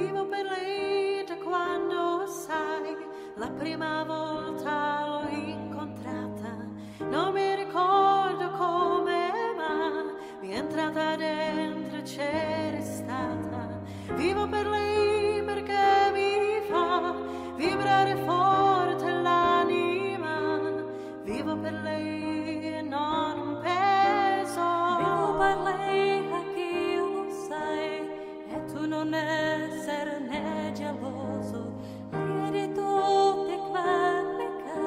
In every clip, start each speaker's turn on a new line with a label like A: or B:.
A: vivo per lei da quando, sai, la prima volta l'ho incontrata. Non mi ricordo come, ma mi è entrata dentro e c'è restata. Vivo per lei perché mi fa vibrare forte l'anima. Vivo per lei e non un peso.
B: Vivo per lei anch'io, lo sai, e tu non essere né geloso. Lei è di tutti quelli che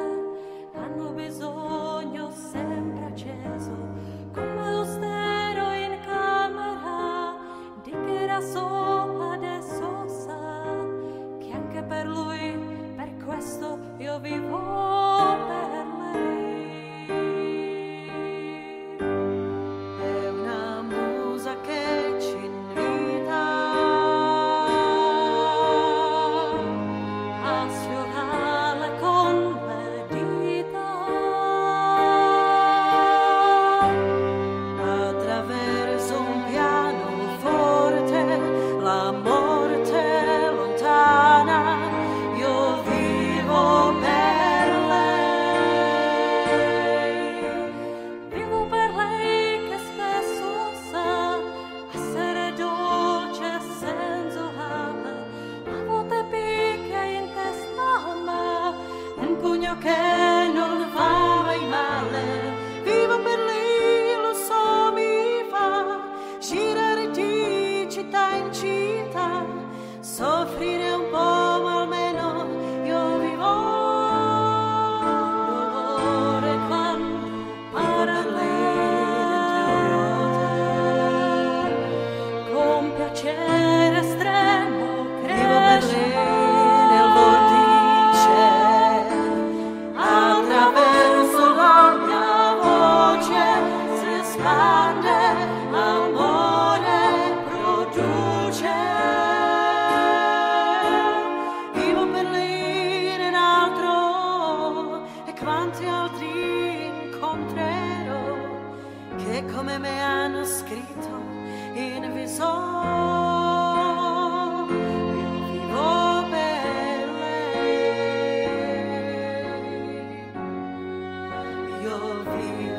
B: hanno bisogno sempre acceso, come lo stero in camera di chi da solo adesso sa che anche per lui, per questo io vivo per lei.
A: È una musa che ci invita
B: A sfiorarla con le dita,
A: attraverso un pianoforte, la morte lontana. Io vivo per lei.
B: vivo per lei che spesso sa essere dolce e sensuale, a volte picchia in testa ma
A: Un pugno che non fa mai male. Vivo per lei, lo so, mi fa girare di città in città, soffrire un po', ma almeno io vivo.
B: dolore quando para lei, con piacere estremo
A: Vivo per
B: cresce.
A: lei nel vortice, attraverso la mia voce si espande, amore produce. Vivo per lei in altro, e quanti altri incontrerò che come me hanno scritto in viso. Io vivo per lei. Io vivo